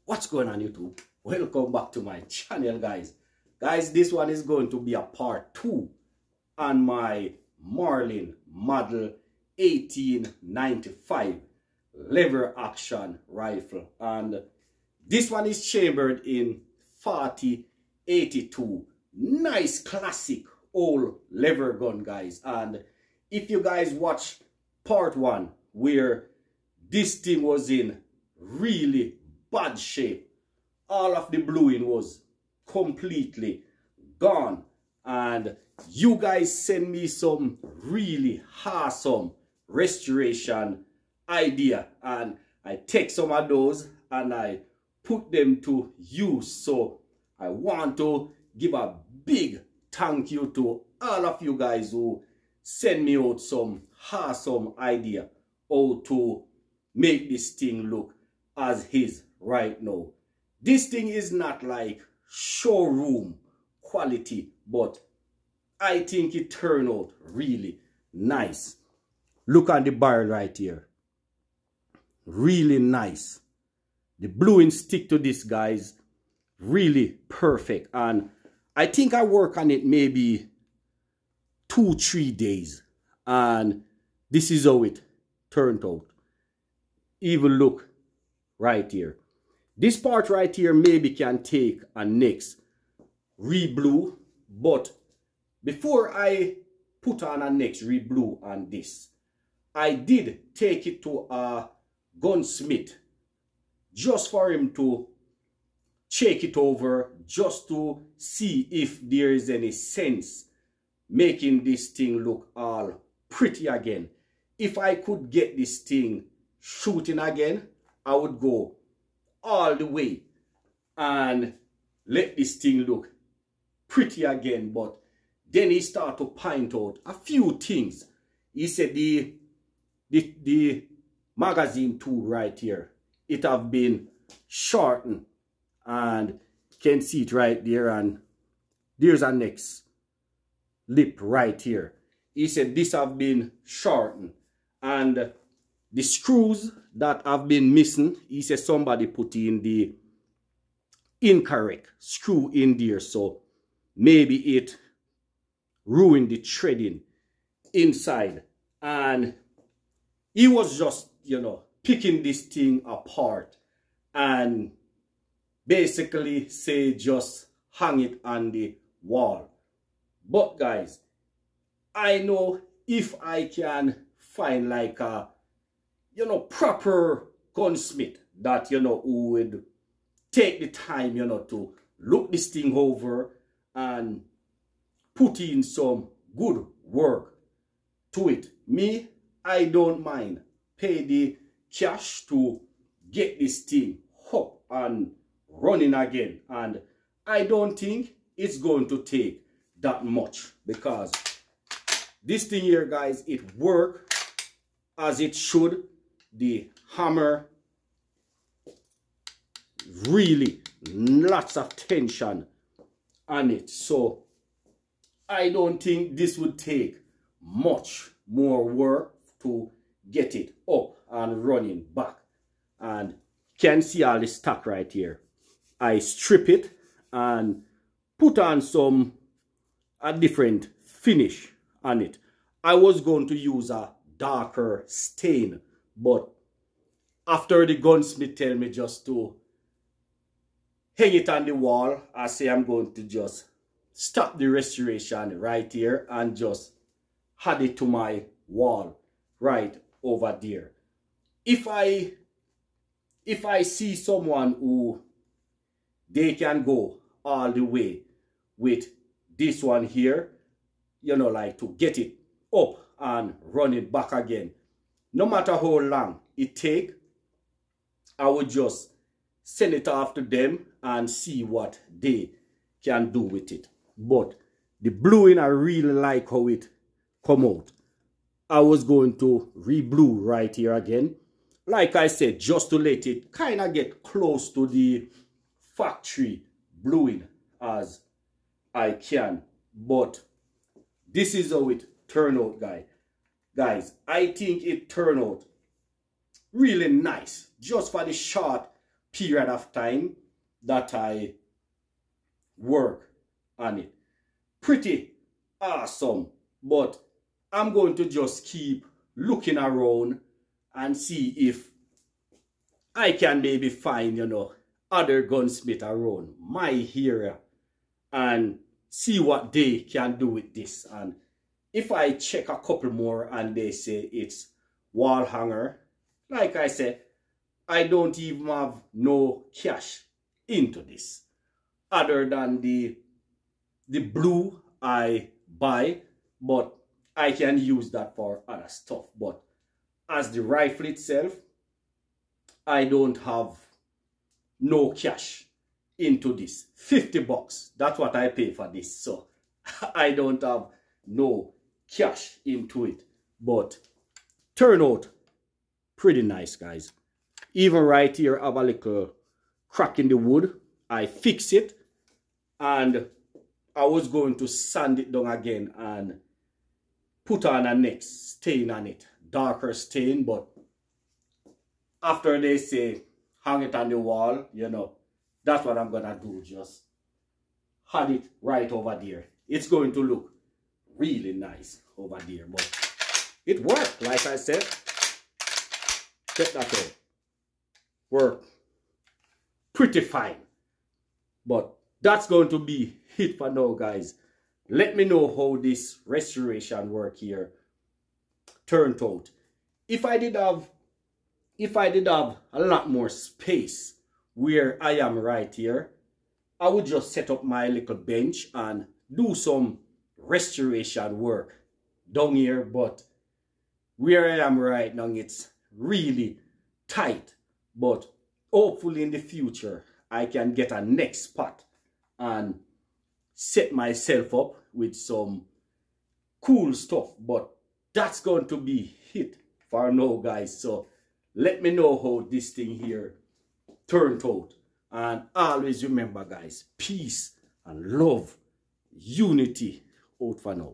What's going on, YouTube? Welcome back to my channel, guys. This one is going to be a part 2 on my Marlin model 1895 lever action rifle, and this one is chambered in 4082. Nice classic old lever gun, guys. And if you guys watch part 1 where this thing was in really bad shape, all of the bluing was completely gone, and you guys send me some really awesome restoration idea, and I take some of those and I put them to use. So I want to give a big thank you to all of you guys who send me out some awesome idea how to make this thing look as is right now. This thing is not like showroom quality, but I think it turned out really nice. Look at the barrel right here. Really nice. The bluing stick to this, guys, really perfect. And I think I work on it maybe 2-3 days, and this is how it turned out. Even look right here. This part right here maybe can take a next re-blue, but before I put on a next re-blue on this, I did take it to a gunsmith just for him to check it over, just to see if there is any sense making this thing look all pretty again. If I could get this thing shooting again, I would go all the way and let this thing look pretty again. But then he started to point out a few things. He said the magazine tool right here, it have been shortened, and you can see it right there, and there's a next lip right here. He said this have been shortened, and the screws that have been missing, he said somebody put in the incorrect screw in there, so maybe it ruined the threading inside. And he was just, you know, picking this thing apart and basically say just hang it on the wall. But guys, I know if I can find like a, you know, proper gunsmith that, you know, who would take the time, you know, to look this thing over and put in some good work to it. Me, I don't mind pay the cash to get this thing up and running again, and I don't think it's going to take that much, because this thing here, guys, it works as it should. The hammer, really lots of tension on it, so I don't think this would take much more work to get it up and running back. And you can see all the stock right here. I strip it and put on a different finish on it. I was going to use a darker stain, but after the gunsmith tell me just to hang it on the wall, I say I'm going to just stop the restoration right here and just add it to my wall right over there. If I see someone who they can go all the way with this one here, you know, like to get it up and run it back again, no matter how long it take, I would just send it off to them and see what they can do with it. But the bluing, I really like how it come out. I was going to re-blue right here again, like I said, just to let it kind of get close to the factory bluing as I can. But this is how it turned out, guys. I think it turned out really nice, just for the short period of time that I work on it. Pretty awesome, but I'm going to just keep looking around and see if I can maybe find, you know, other gunsmith around my area and see what they can do with this. And if I check a couple more and they say it's wall hanger, like I said, I don't even have no cash into this other than the blue I buy, but I can use that for other stuff. But as the rifle itself, I don't have no cash into this. 50 bucks, that's what I pay for this. So I don't have no cash into it. But turn out pretty nice, guys. Even right here, I have a little crack in the wood. I fix it, and I was going to sand it down again and put on a next stain on it, darker stain, but after they say hang it on the wall, you know, that's what I'm gonna do. Just hang it right over there. It's going to look really nice over there, but it worked. Like I said, check that out. Work pretty fine. But that's going to be it for now, guys. Let me know how this restoration work here turned out. If I did have a lot more space where I am right here, I would just set up my little bench and do some restoration work down here. But where I am right now, it's really tight. But hopefully in the future, I can get a next spot and set myself up with some cool stuff. But that's going to be it for now, guys. So let me know how this thing here turned out. And always remember, guys, peace and love, unity out for now.